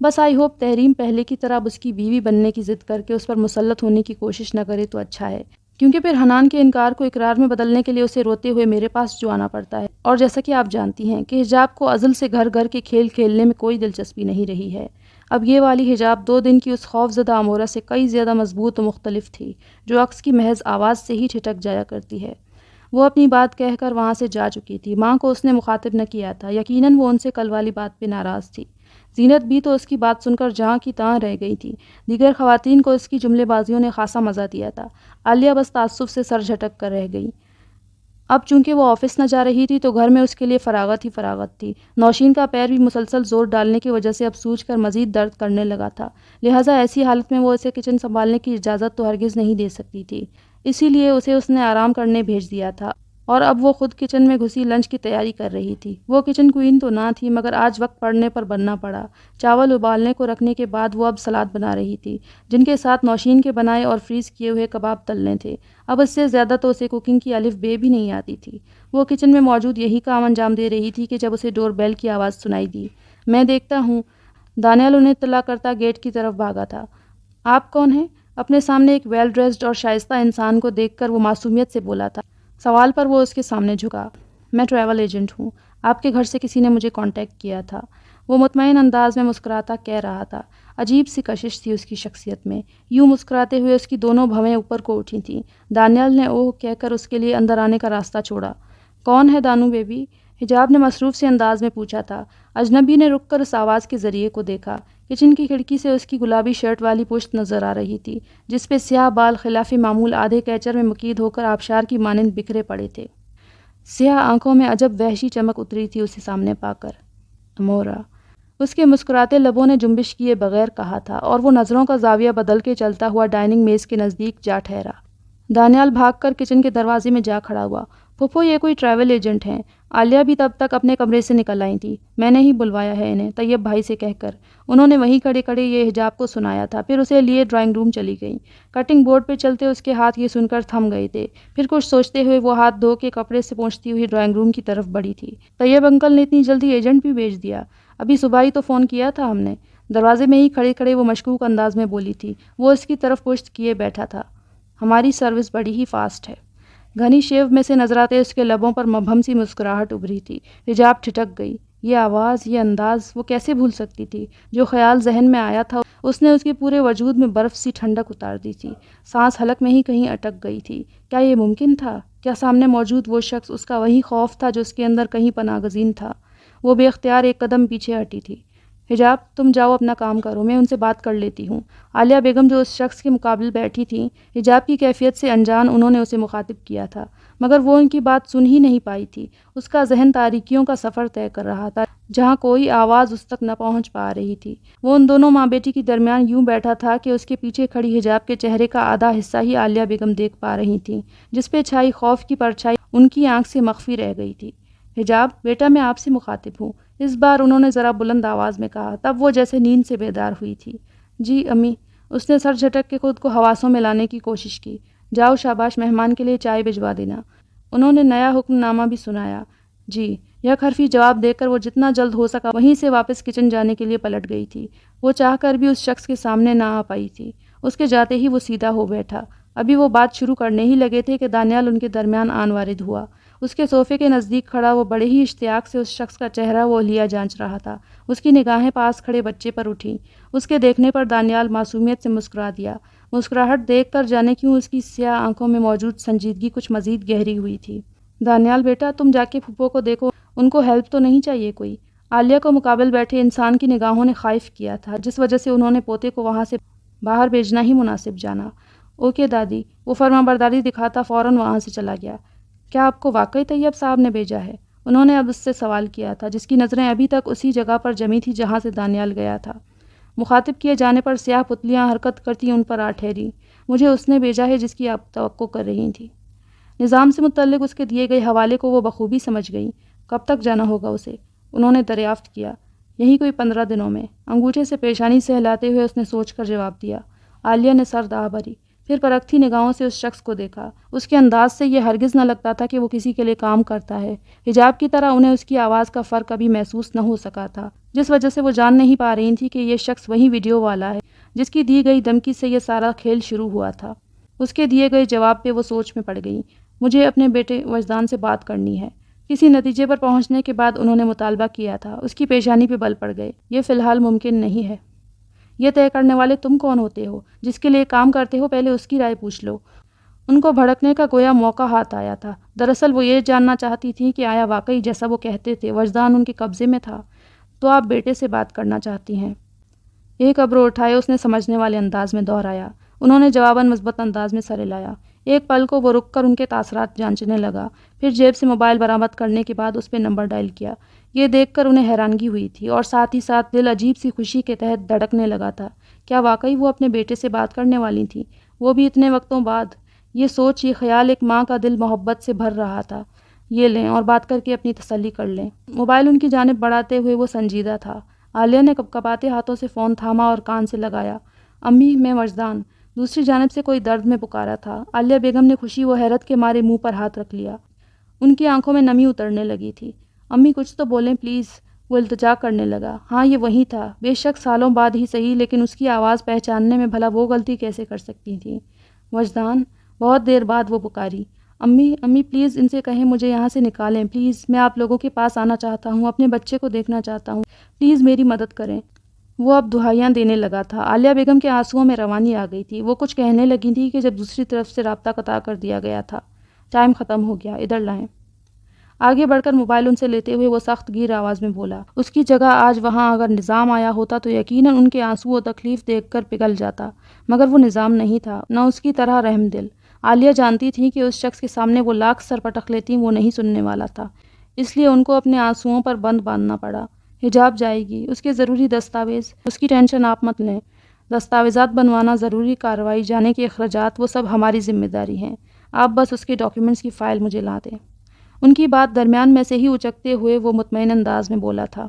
بس I hope تحریم پہلے کی طرح اب اس کی بیوی بننے کی ضد کر کے اس پر مسلط ہونے کی کوشش نہ کرے تو اچھا ہے، کیونکہ پھر حنان کے انکار کو اقرار میں بدلنے کے لیے اسے روتے ہوئے میرے پاس جو آنا پڑتا ہے۔ اور جیسا کہ آپ جانتی ہیں کہ حجاب کو ازل سے گھر گھر کے کھیل کھیلنے میں کوئی دلچسپی نہیں رہی ہے۔ اب یہ والی حجاب 2 دن کی اس خوف زدہ امورہ سے کئی زیادہ مضبوط و مختلف تھی، جو عکس کی محض آواز سے ہی ٹھٹک جایا کرتی ہے۔ وہ اپنی بات کہہ کر وہاں سے جا چکی تھی۔ ماں کو اس نے مخاطب نہ کیا تھا، یقیناً وہ ان سے کل والی بات پہ ناراض تھی۔ زینت بھی تو اس کی بات سن کر جہاں کی تہاں رہ گئی تھی۔ دیگر خواتین کو اس کی جملے بازیوں نے خاصا مزہ دیا تھا۔ عالیہ بس تعصب سے سر جھٹک کر رہ گئی۔ اب چونکہ وہ آفس نہ جا رہی تھی تو گھر میں اس کے لیے فراغت ہی فراغت تھی۔ نوشین کا پیر بھی مسلسل زور ڈالنے کی وجہ سے اب سوج کر مزید درد کرنے لگا تھا، لہٰذا ایسی حالت میں وہ اسے کچن سنبھالنے کی اجازت تو ہرگز نہیں دے سکتی تھی، اسی لیے اسے اس نے آرام کرنے بھیج دیا تھا، اور اب وہ خود کچن میں گھسی لنچ کی تیاری کر رہی تھی۔ وہ کچن کوئین تو نہ تھی، مگر آج وقت پڑنے پر بننا پڑا۔ چاول ابالنے کو رکھنے کے بعد وہ اب سلاد بنا رہی تھی، جن کے ساتھ نوشین کے بنائے اور فریز کیے ہوئے کباب تلنے تھے۔ اب اس سے زیادہ تو اسے کوکنگ کی الف بے بھی نہیں آتی تھی۔ وہ کچن میں موجود یہی کام انجام دے رہی تھی کہ جب اسے ڈور بیل کی آواز سنائی دی۔ میں دیکھتا ہوں، دانیال انہیں اطلاع کرتا گیٹ کی طرف بھاگا تھا۔ آپ کون ہیں؟ اپنے سامنے ایک ویل ڈریسڈ اور شائستہ انسان کو دیکھ کر وہ معصومیت سے بولا تھا۔ سوال پر وہ اس کے سامنے جھکا۔ میں ٹریول ایجنٹ ہوں، آپ کے گھر سے کسی نے مجھے کانٹیکٹ کیا تھا، وہ مطمئن انداز میں مسکراتا کہہ رہا تھا۔ عجیب سی کشش تھی اس کی شخصیت میں، یوں مسکراتے ہوئے اس کی دونوں بھویں اوپر کو اٹھی تھیں۔ دانیال نے اوہ کہہ کر اس کے لیے اندر آنے کا راستہ چھوڑا۔ کون ہے دانو بیبی؟ حجاب نے مصروف سے انداز میں پوچھا تھا۔ اجنبی نے رک کر اس آواز کے ذریعے کو دیکھا۔ کچن کی کھڑکی سے اس کی گلابی شرٹ والی پشت نظر آ رہی تھی، جس پہ سیاہ بال خلاف معمول آدھے کیچر میں مکید ہو کر آبشار کی مانند بکھرے پڑے تھے۔ سیاہ آنکھوں میں عجب وحشی چمک اتری تھی اسے سامنے پا کر۔ امورا، اس کے مسکراتے لبوں نے جنبش کیے بغیر کہا تھا، اور وہ نظروں کا زاویہ بدل کے چلتا ہوا ڈائننگ میز کے نزدیک جا ٹھہرا۔ دانیال بھاگ کر کچن کے دروازے میں جا کھڑا ہوا۔ پھپھو، یہ کوئی ٹریول ایجنٹ ہیں۔ عالیہ بھی تب تک اپنے کمرے سے نکل آئی تھی۔ میں نے ہی بلوایا ہے انہیں، طیب بھائی سے کہہ کر انہوں نے وہیں کھڑے کھڑے یہ حجاب کو سنایا تھا، پھر اسے لیے ڈرائنگ روم چلی گئیں۔ کٹنگ بورڈ پہ چلتے اس کے ہاتھ یہ سن کر تھم گئے تھے، پھر کچھ سوچتے ہوئے وہ ہاتھ دھو کے کپڑے سے پونچھتی ہوئی ڈرائنگ روم کی طرف بڑھی تھی۔ طیب انکل نے اتنی جلدی ایجنٹ بھی بھیج دیا؟ ابھی صبح ہی تو فون کیا تھا ہم نے۔ دروازے میں ہی کھڑے کھڑے وہ مشکوک انداز میں بولی تھی۔ وہ اس کی طرف پشت کیے بیٹھا تھا۔ ہماری سروس بڑی ہی فاسٹ ہے۔ گھنی شیو میں سے نظر آتے اس کے لبوں پر مبہم سی مسکراہٹ ابھری تھی۔ حجاب ٹھٹک گئی۔ یہ آواز، یہ انداز وہ کیسے بھول سکتی تھی؟ جو خیال ذہن میں آیا تھا اس نے اس کے پورے وجود میں برف سی ٹھنڈک اتار دی تھی۔ سانس حلق میں ہی کہیں اٹک گئی تھی۔ کیا یہ ممکن تھا؟ کیا سامنے موجود وہ شخص اس کا وہی خوف تھا جو اس کے اندر کہیں پناہ گزین تھا؟ وہ بے اختیار ایک قدم پیچھے ہٹی تھی۔ حجاب، تم جاؤ اپنا کام کرو، میں ان سے بات کر لیتی ہوں۔ عالیہ بیگم جو اس شخص کے مقابل بیٹھی تھیں، حجاب کی کیفیت سے انجان انہوں نے اسے مخاطب کیا تھا، مگر وہ ان کی بات سن ہی نہیں پائی تھی۔ اس کا ذہن تاریکیوں کا سفر طے کر رہا تھا، جہاں کوئی آواز اس تک نہ پہنچ پا رہی تھی۔ وہ ان دونوں ماں بیٹی کے درمیان یوں بیٹھا تھا کہ اس کے پیچھے کھڑی حجاب کے چہرے کا آدھا حصہ ہی عالیہ بیگم دیکھ پا رہی تھیں، جس پہ چھائی خوف کی پرچھائی ان کی آنکھ سے مخفی رہ گئی تھی۔ حجاب بیٹا، میں آپ سے مخاطب ہوں، اس بار انہوں نے ذرا بلند آواز میں کہا، تب وہ جیسے نیند سے بیدار ہوئی تھی۔ جی امی، اس نے سر جھٹک کے خود کو حواسوں میں لانے کی کوشش کی۔ جاؤ شاباش، مہمان کے لیے چائے بھجوا دینا۔ انہوں نے نیا حکم نامہ بھی سنایا۔ جی، یک حرفی جواب دے کر وہ جتنا جلد ہو سکا وہیں سے واپس کچن جانے کے لیے پلٹ گئی تھی۔ وہ چاہ کر بھی اس شخص کے سامنے نہ آ پائی تھی۔ اس کے جاتے ہی وہ سیدھا ہو بیٹھا۔ ابھی وہ بات شروع کرنے ہی لگے تھے کہ دانیال ان کے درمیان آن وارد ہوا۔ اس کے صوفے کے نزدیک کھڑا وہ بڑے ہی اشتیاق سے اس شخص کا چہرہ وہ لیا جانچ رہا تھا۔ اس کی نگاہیں پاس کھڑے بچے پر اٹھیں۔ اس کے دیکھنے پر دانیال معصومیت سے مسکرا دیا۔ مسکراہٹ دیکھ کر جانے کیوں اس کی سیاہ آنکھوں میں موجود سنجیدگی کچھ مزید گہری ہوئی تھی۔ دانیال بیٹا، تم جا کے پھپھو کو دیکھو، ان کو ہیلپ تو نہیں چاہیے کوئی؟ عالیہ کو مقابل بیٹھے انسان کی نگاہوں نے خائف کیا تھا، جس وجہ سے انہوں نے پوتے کو وہاں سے باہر بھیجنا ہی مناسب جانا۔ اوکے دادی، وہ فرمانبرداری دکھاتا فوراً وہاں سے چلا گیا۔ کیا آپ کو واقعی طیب صاحب نے بھیجا ہے؟ انہوں نے اب اس سے سوال کیا تھا، جس کی نظریں ابھی تک اسی جگہ پر جمی تھی جہاں سے دانیال گیا تھا۔ مخاطب کیے جانے پر سیاہ پتلیاں حرکت کرتی ان پر آ ٹھہری۔ مجھے اس نے بھیجا ہے جس کی آپ توقع کر رہی تھیں۔ نظام سے متعلق اس کے دیے گئے حوالے کو وہ بخوبی سمجھ گئی۔ کب تک جانا ہوگا اسے؟ انہوں نے دریافت کیا۔ یہی کوئی 15 دنوں میں۔ انگوٹھے سے پیشانی سہلاتے ہوئے اس نے سوچ کر جواب دیا۔ عالیہ نے سر دہا بھری۔ پھر پرکھتی نگاہوں سے اس شخص کو دیکھا۔ اس کے انداز سے یہ ہرگز نہ لگتا تھا کہ وہ کسی کے لیے کام کرتا ہے۔ حجاب کی طرح انہیں اس کی آواز کا فرق کبھی محسوس نہ ہو سکا تھا، جس وجہ سے وہ جان نہیں پا رہی تھی کہ یہ شخص وہی ویڈیو والا ہے جس کی دی گئی دھمکی سے یہ سارا کھیل شروع ہوا تھا۔ اس کے دیے گئے جواب پہ وہ سوچ میں پڑ گئی۔ مجھے اپنے بیٹے وجدان سے بات کرنی ہے۔ کسی نتیجے پر پہنچنے کے بعد انہوں نے مطالبہ کیا تھا۔ اس کی پیشانی پہ بل پڑ گئے۔ یہ فی الحال ممکن نہیں ہے۔ یہ طے کرنے والے تم کون ہوتے ہو؟ جس کے لیے کام کرتے ہو پہلے اس کی رائے پوچھ لو۔ ان کو بھڑکنے کا گویا موقع ہاتھ آیا تھا۔ دراصل وہ یہ جاننا چاہتی تھی کہ آیا واقعی جیسا وہ کہتے تھے وجدان ان کے قبضے میں تھا؟ تو آپ بیٹے سے بات کرنا چاہتی ہیں؟ ایک ابرو اٹھائے اس نے سمجھنے والے انداز میں دہرایا۔ انہوں نے جواباً مثبت انداز میں سر ہلایا۔ ایک پل کو وہ رک کر ان کے تاثرات جانچنے لگا، پھر جیب سے موبائل برآمد کرنے کے بعد اس پہ نمبر ڈائل کیا۔ یہ دیکھ کر انہیں حیرانگی ہوئی تھی اور ساتھ ہی ساتھ دل عجیب سی خوشی کے تحت دھڑکنے لگا تھا۔ کیا واقعی وہ اپنے بیٹے سے بات کرنے والی تھیں؟ وہ بھی اتنے وقتوں بعد؟ یہ سوچ، یہ خیال ایک ماں کا دل محبت سے بھر رہا تھا۔ یہ لیں اور بات کر کے اپنی تسلی کر لیں۔ موبائل ان کی جانب بڑھاتے ہوئے وہ سنجیدہ تھا۔ عالیہ نے کپکپاتے ہاتھوں سے فون تھاما اور کان سے لگایا۔ امی، میں وجدان۔ دوسری جانب سے کوئی درد میں پکارا تھا۔ عالیہ بیگم نے خوشی و حیرت کے مارے منہ پر ہاتھ رکھ لیا۔ ان کی آنکھوں میں نمی اترنے لگی تھی۔ امی کچھ تو بولیں پلیز، وہ التجا کرنے لگا۔ ہاں یہ وہی تھا، بے شک سالوں بعد ہی صحیح، لیکن اس کی آواز پہچاننے میں بھلا وہ غلطی کیسے کر سکتی تھی؟ وجدان۔ بہت دیر بعد وہ پکاری۔ امی پلیز ان سے کہیں مجھے یہاں سے نکالیں، پلیز میں آپ لوگوں کے پاس آنا چاہتا ہوں، اپنے بچے کو دیکھنا چاہتا ہوں، پلیز میری مدد کریں۔ وہ اب دہائیاں دینے لگا تھا۔ عالیہ بیگم کے آنسوؤں میں روانی آ گئی تھی۔ وہ کچھ کہنے لگی تھی کہ جب دوسری طرف سے رابطہ قطع کر دیا گیا تھا۔ ٹائم ختم ہو گیا، ادھر لائیں۔ آگے بڑھ کر موبائل ان سے لیتے ہوئے وہ سخت گیر آواز میں بولا۔ اس کی جگہ آج وہاں اگر نظام آیا ہوتا تو یقیناً ان کے آنسو و تکلیف دیکھ کر پگھل جاتا، مگر وہ نظام نہیں تھا، نہ اس کی طرح رحم دل۔ عالیہ جانتی تھی کہ اس شخص کے سامنے وہ لاکھ سر پٹک لیتی وہ نہیں سننے والا تھا، اس لیے ان کو اپنے آنسوؤں پر بند باندھنا پڑا۔ حجاب جائے گی، اس کے ضروری دستاویز، اس کی ٹینشن آپ مت لیں، دستاویزات بنوانا، ضروری کارروائی، جانے کے اخراجات، وہ سب ہماری ذمہ داری ہیں، آپ بس اس کے ڈاکیومنٹس کی فائل مجھے لا دیں۔ ان کی بات درمیان میں سے ہی اچکتے ہوئے وہ مطمئن انداز میں بولا تھا۔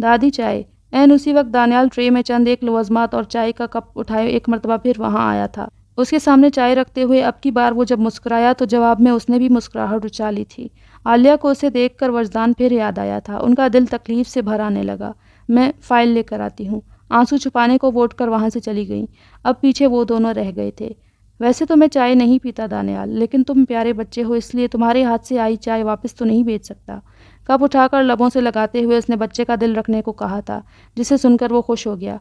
دادی چائے۔ عین اسی وقت دانیال ٹرے میں چند ایک لوازمات اور چائے کا کپ اٹھائے ایک مرتبہ پھر وہاں آیا تھا۔ اس کے سامنے چائے رکھتے ہوئے اب کی بار وہ جب مسکرایا تو جواب میں اس نے بھی مسکراہٹ اچالی تھی۔ عالیہ کو اسے دیکھ کر وجدان پھر یاد آیا تھا۔ ان کا دل تکلیف سے بھر آنے لگا۔ میں فائل لے کر آتی ہوں۔ آنسو چھپانے کو وہ اٹھ کر وہاں سے چلی گئیں۔ اب پیچھے وہ دونوں رہ گئے تھے۔ ویسے تو میں چائے نہیں پیتا دانیال، لیکن تم پیارے بچے ہو اس لیے تمہارے ہاتھ سے آئی چائے واپس تو نہیں بھیج سکتا۔ کپ اٹھا کر لبوں سے لگاتے ہوئے اس نے بچے کا دل رکھنے کو کہا تھا، جسے سن کر وہ خوش ہو گیا۔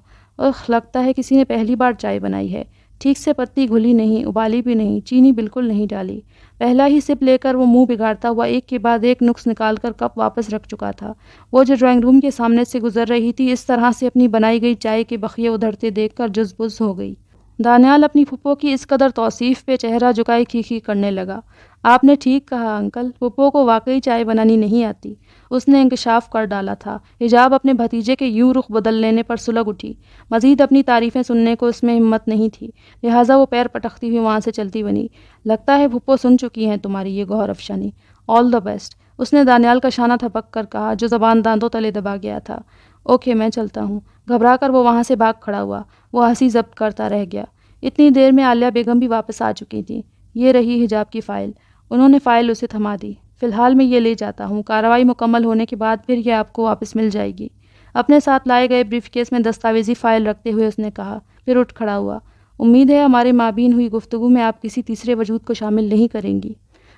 لگتا ہے کسی نے پہلی بار چائے بنائی ہے، ٹھیک سے پتی گھلی نہیں، ابالی بھی نہیں، چینی بالکل نہیں ڈالی۔ پہلا ہی سپ لے کر وہ منہ بگاڑتا ہوا ایک کے بعد ایک نکس نکال کر کپ واپس رکھ چکا تھا۔ وہ جو ڈرائنگ روم کے سامنے سے گزر رہی تھی اس طرح سے اپنی بنائی گئی چائے کے بخیے ادھڑتے دیکھ کر جز بز ہو گئی۔ دانیال اپنی پھپھو کی اس قدر توصیف پہ چہرہ جھکائے کھی کرنے لگا۔ آپ نے ٹھیک کہا انکل، پھپھو کو واقعی چائے بنانی نہیں آتی۔ اس نے انکشاف کر ڈالا تھا۔ حجاب اپنے بھتیجے کے یوں رخ بدل لینے پر سلگ اٹھی۔ مزید اپنی تعریفیں سننے کو اس میں ہمت نہیں تھی، لہٰذا وہ پیر پٹکتی ہوئی وہاں سے چلتی بنی۔ لگتا ہے پھپھو سن چکی ہیں تمہاری یہ گوہر افشانی۔ آل دا بیسٹ، اس نے دانیال کا شانہ تھپک کر کہا جو زبان دانتوں تلے دبا گیا تھا۔ اوکے میں چلتا ہوں۔ گھبرا کر وہ وہاں سے بھاگ کھڑا ہوا۔ وہ ہنسی ضبط کرتا رہ گیا۔ اتنی دیر میں عالیہ بیگم بھی واپس آ چکی تھیں۔ یہ رہی حجاب کی فائل۔ انہوں نے فائل اسے تھما دی۔ فی الحال میں یہ لے جاتا ہوں، کارروائی مکمل ہونے کے بعد پھر یہ آپ کو واپس مل جائے گی۔ اپنے ساتھ لائے گئے بریف کیس میں دستاویزی فائل رکھتے ہوئے اس نے کہا، پھر اٹھ کھڑا ہوا۔ امید ہے ہمارے مابین ہوئی گفتگو میں آپ کسی تیسرے وجود کو شامل نہیں کریں گی۔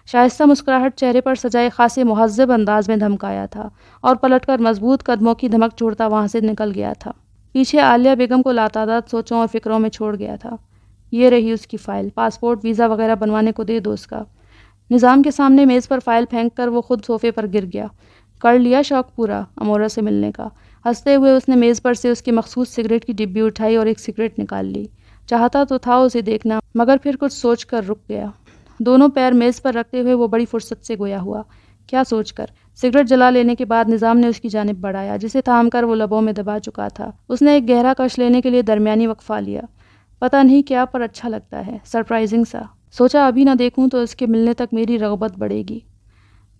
شائستہ مسکراہٹ چہرے پر سجائے خاصے مہذب انداز میں دھمکایا تھا اور پلٹ کر مضبوط قدموں کی دھمک چھوڑتا وہاں سے نکل گیا تھا۔ پیچھے عالیہ بیگم کو لاتعداد سوچوں اور فکروں میں چھوڑ گیا تھا۔ یہ رہی اس کی فائل، پاسپورٹ ویزا وغیرہ بنوانے کو دے دو اس کا۔ نظام کے سامنے میز پر فائل پھینک کر وہ خود صوفے پر گر گیا۔ کر لیا شوق پورا امورا سے ملنے کا؟ ہنستے ہوئے اس نے میز پر سے اس کی مخصوص سگریٹ کی ڈبی اٹھائی اور ایک سگریٹ نکال لی۔ چاہتا تو تھا اسے دیکھنا، مگر پھر کچھ سوچ کر رک گیا۔ دونوں پیر میز پر رکھتے ہوئے وہ بڑی فرصت سے گویا ہوا۔ کیا سوچ کر؟ سگریٹ جلا لینے کے بعد نظام نے اس کی جانب بڑھایا، جسے تھام کر وہ لبوں میں دبا چکا تھا۔ اس نے ایک گہرا کش لینے کے لیے درمیانی وقفہ لیا۔ پتہ نہیں کیا پر اچھا لگتا ہے، سرپرائزنگ سا۔ سوچا ابھی نہ دیکھوں تو اس کے ملنے تک میری رغبت بڑھے گی۔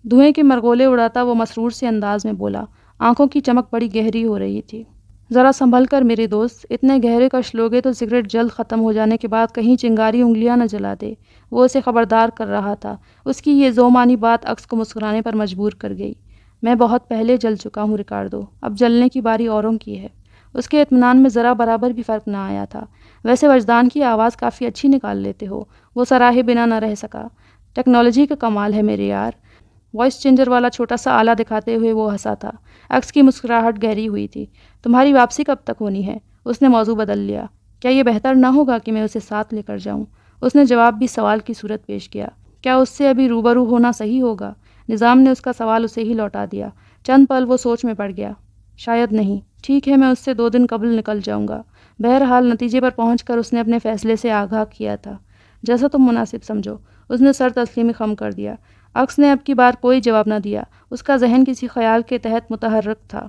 دھوئیں کے مرغولے اڑاتا وہ مسرور سے انداز میں بولا۔ آنکھوں کی چمک بڑی گہری ہو رہی تھی۔ ذرا سنبھل کر میرے دوست، اتنے گہرے کش لوگے تو سگریٹ جلد ختم ہو جانے کے بعد کہیں چنگاری انگلیاں نہ جلا دے۔ وہ اسے خبردار کر رہا تھا۔ اس کی یہ ذومانی بات اکس کو مسکرانے پر مجبور کر گئی۔ میں بہت پہلے جل چکا ہوں رکارڈو، اب جلنے کی باری اوروں کی ہے۔ اس کے اطمینان میں ذرا برابر بھی فرق نہ آیا تھا۔ ویسے وجدان کی آواز کافی اچھی نکال لیتے ہو، وہ سراہے بنا نہ رہ سکا۔ ٹیکنالوجی کا کمال ہے میرے یار۔ وائس چینجر والا چھوٹا سا آلہ دکھاتے ہوئے وہ ہنسا تھا۔ اکس کی مسکراہٹ گہری ہوئی تھی۔ تمہاری واپسی کب تک ہونی ہے؟ اس نے موضوع بدل لیا۔ کیا یہ بہتر نہ ہوگا کہ میں اسے ساتھ لے کر جاؤں؟ اس نے جواب بھی سوال کی صورت پیش کیا۔ کیا اس سے ابھی روبرو ہونا صحیح ہوگا؟ نظام نے اس کا سوال اسے ہی لوٹا دیا۔ چند پل وہ سوچ میں پڑ گیا۔ شاید نہیں۔ ٹھیک ہے، میں اس سے 2 دن قبل نکل جاؤں گا۔ بہرحال نتیجے پر پہنچ کر اس نے اپنے فیصلے سے آگاہ کیا تھا۔ جیسا تم مناسب سمجھو۔ اس نے سر تسلیمی خم کر دیا۔ اکس نے اب کی بار کوئی جواب نہ دیا۔ اس کا ذہن کسی خیال کے تحت متحرک تھا۔